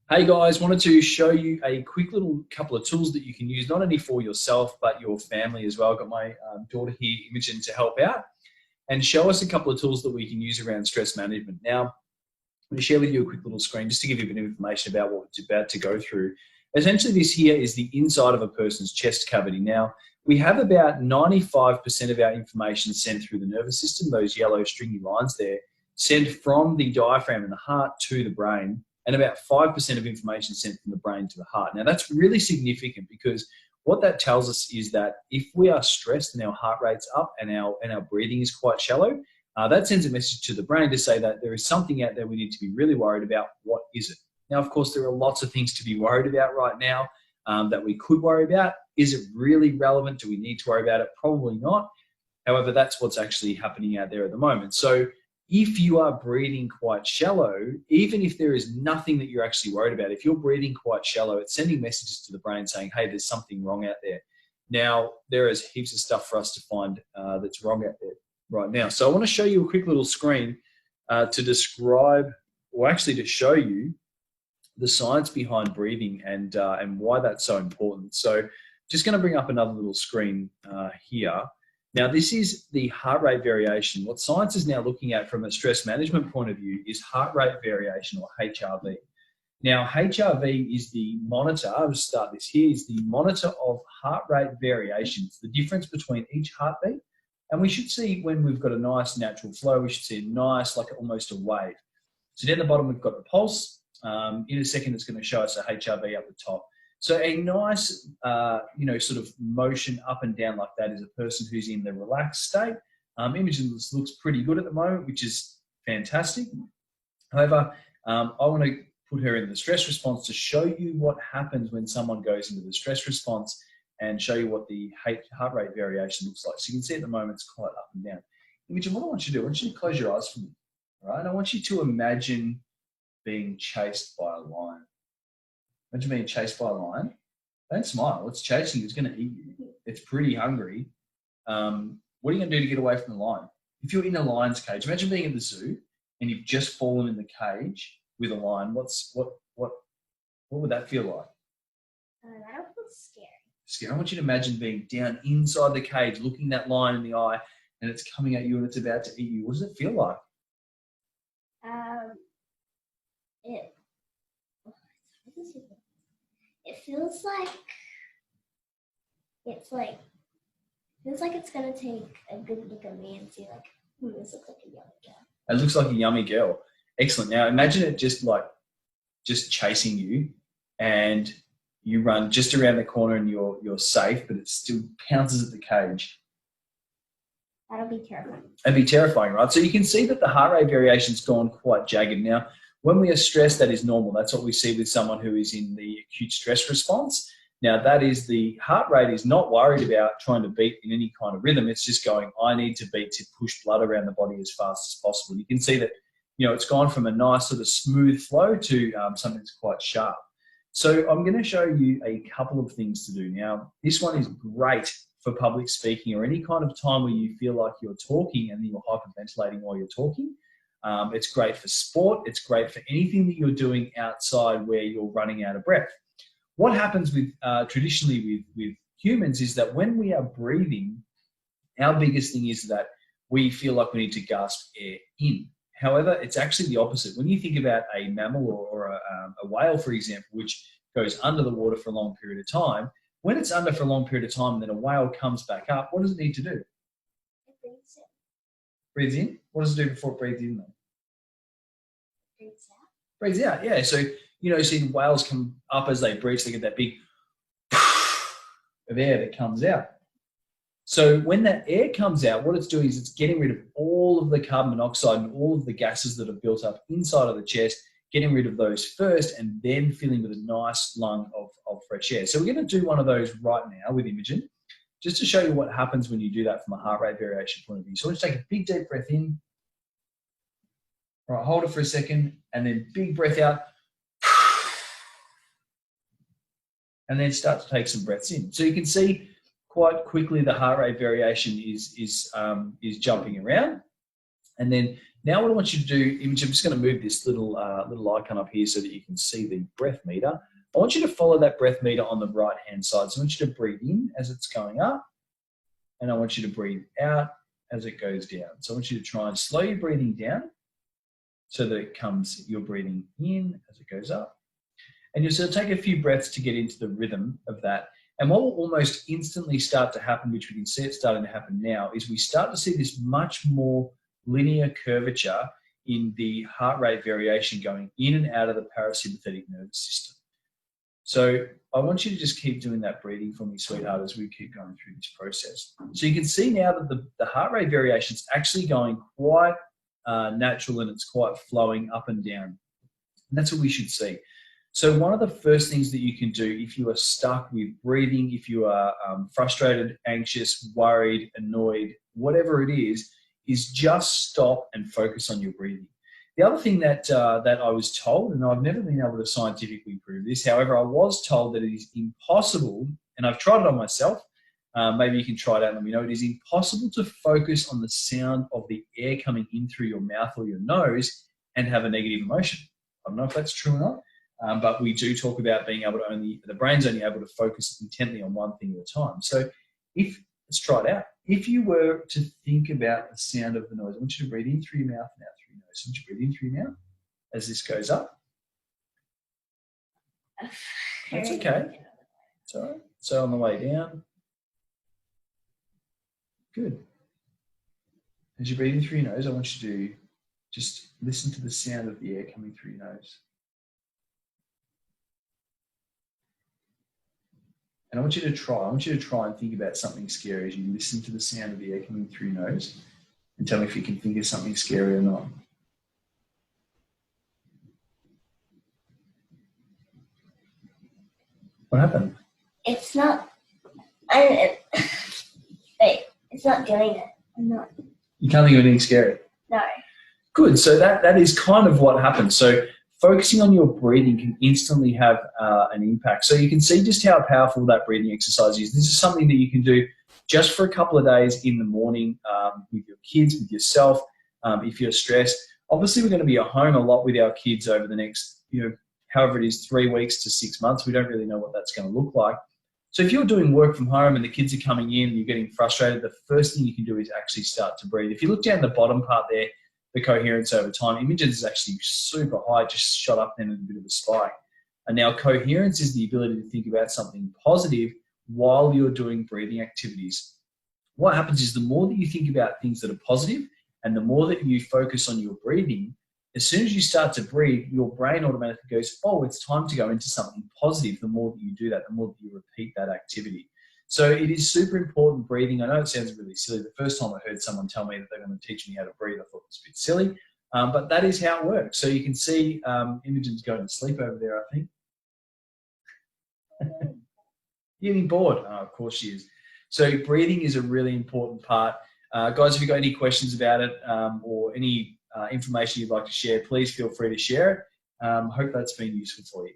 Hey guys, wanted to show you a quick little couple of tools that you can use, not only for yourself, but your family as well. I've got my daughter here, Imogen, to help out and show us a couple of tools that we can use around stress management. Now, I'm going to share with you a quick little screen just to give you a bit of information about what we're about to go through. Essentially, this here is the inside of a person's chest cavity. Now, we have about 95% of our information sent through the nervous system, those yellow stringy lines there, sent from the diaphragm and the heart to the brain, and about 5% of information sent from the brain to the heart. Now, that's really significant because what that tells us is that if we are stressed and our heart rate's up and our breathing is quite shallow, that sends a message to the brain to say that there is something out there we need to be really worried about. What is it? Now, of course, there are lots of things to be worried about right now that we could worry about. Is it really relevant? Do we need to worry about it? Probably not. However, that's what's actually happening out there at the moment. So if you are breathing quite shallow, even if there is nothing that you're actually worried about, if you're breathing quite shallow, it's sending messages to the brain saying, hey, there's something wrong out there. Now, there is heaps of stuff for us to find that's wrong out there right now. So I want to show you a quick little screen to describe, or actually to show you the science behind breathing and why that's so important. So just going to bring up another little screen here. Now, this is the heart rate variation. What science is now looking at from a stress management point of view is heart rate variation, or HRV. Now, HRV is the monitor, I'll start this here, is the monitor of heart rate variations, the difference between each heartbeat. And we should see, when we've got a nice natural flow, we should see a nice, like almost a wave. So down the bottom, we've got the pulse. In a second, it's going to show us a HRV up the top. So a nice, sort of motion up and down like that is a person who's in the relaxed state. Imogen looks pretty good at the moment, which is fantastic. However, I want to put her in the stress response to show you what happens when someone goes into the stress response and show you what the heart rate variation looks like. So you can see at the moment it's quite up and down. Imogen, what I want you to do, I want you to close your eyes for me. All right? I want you to imagine being chased by a lion. Imagine being chased by a lion. Don't smile. It's chasing you. It's going to eat you. It's pretty hungry. What are you going to do to get away from the lion? If you're in a lion's cage, imagine being at the zoo and you've just fallen in the cage with a lion. What would that feel like? That'll feel scary. Scary. I want you to imagine being down inside the cage, looking that lion in the eye, and it's coming at you and it's about to eat you. What does it feel like? It feels like it's gonna take a good look at me and see like, this looks like a yummy girl. It looks like a yummy girl. Excellent. Now imagine it just chasing you, and you run just around the corner and you're safe, but it still pounces at the cage. That'll be terrifying. That'd be terrifying, right? So you can see that the heart rate variation's gone quite jagged. Now, when we are stressed, that is normal. That's what we see with someone who is in the acute stress response. Now, that is, the heart rate is not worried about trying to beat in any kind of rhythm. It's just going, I need to beat to push blood around the body as fast as possible. You can see that, it's gone from a nice sort of smooth flow to something that's quite sharp. So I'm going to show you a couple of things to do. Now, this one is great for public speaking or any kind of time where you feel like you're talking and you're hyperventilating while you're talking. It's great for sport. It's great for anything that you're doing outside where you're running out of breath. What happens with traditionally with humans is that when we are breathing, our biggest thing is that we feel like we need to gasp air in. However, it's actually the opposite. When you think about a mammal or a whale, for example, which goes under the water for a long period of time, when it's under for a long period of time and then a whale comes back up, what does it need to do? It breathes in. Breathes in? What does it do before it breathes in then? Breathes out. Breathes out, yeah. So, see the whales come up as they breathe, so they get that big of air that comes out. So when that air comes out, what it's doing is it's getting rid of all of the carbon monoxide and all of the gases that have built up inside of the chest, getting rid of those first, and then filling with a nice lung of fresh air. So we're going to do one of those right now with Imogen, just to show you what happens when you do that from a heart rate variation point of view. So let's take a big deep breath in. All right, hold it for a second, and then big breath out. And then start to take some breaths in. So you can see quite quickly the heart rate variation is jumping around. And then now what I want you to do, Imogen, I'm just going to move this little icon up here so that you can see the breath meter. I want you to follow that breath meter on the right-hand side. So I want you to breathe in as it's going up, and I want you to breathe out as it goes down. So I want you to try and slow your breathing down so that it comes, you're breathing in as it goes up. And you'll sort of take a few breaths to get into the rhythm of that. And what will almost instantly start to happen, which we can see it starting to happen now, is we start to see this much more linear curvature in the heart rate variation going in and out of the parasympathetic nervous system. So I want you to just keep doing that breathing for me, sweetheart, as we keep going through this process. So you can see now that the heart rate variation is actually going quite natural, and it's quite flowing up and down. And that's what we should see. So one of the first things that you can do if you are stuck with breathing, if you are frustrated, anxious, worried, annoyed, whatever it is just stop and focus on your breathing. The other thing that I was told, and I've never been able to scientifically prove this, however, I was told that it is impossible, and I've tried it on myself, maybe you can try it out and let me know, it is impossible to focus on the sound of the air coming in through your mouth or your nose and have a negative emotion. I don't know if that's true or not, but we do talk about being able to the brain's only able to focus intently on one thing at a time. So let's try it out. If you were to think about the sound of the noise, I want you to breathe in through your mouth and out through your nose. I want you to breathe in through your mouth as this goes up. That's okay. It's all right. So on the way down. Good. As you breathe in through your nose, I want you to just listen to the sound of the air coming through your nose. And I want you to try and think about something scary as you listen to the sound of the air coming through your nose, and tell me if you can think of something scary or not. What happened? It's not. It's not doing it. I'm not. You can't think of anything scary? No. Good. So that is kind of what happens. So focusing on your breathing can instantly have an impact. So you can see just how powerful that breathing exercise is. This is something that you can do just for a couple of days in the morning with your kids, with yourself, if you're stressed. Obviously, we're going to be at home a lot with our kids over the next, however it is, 3 weeks to 6 months. We don't really know what that's going to look like. So if you're doing work from home and the kids are coming in and you're getting frustrated, the first thing you can do is actually start to breathe. If you look down the bottom part there, the coherence over time, Imogen's is actually super high, just shot up then in a bit of a spike. And now coherence is the ability to think about something positive while you're doing breathing activities. What happens is the more that you think about things that are positive and the more that you focus on your breathing, as soon as you start to breathe, your brain automatically goes, oh, it's time to go into something positive. The more that you do that, the more that you repeat that activity. So it is super important, breathing. I know it sounds really silly. The first time I heard someone tell me that they're going to teach me how to breathe, I thought it was a bit silly, but that is how it works. So you can see Imogen's going to sleep over there, I think. You're getting bored? Oh, of course she is. So breathing is a really important part. Guys, if you've got any questions about it or any information you'd like to share, please feel free to share it. Hope that's been useful for you.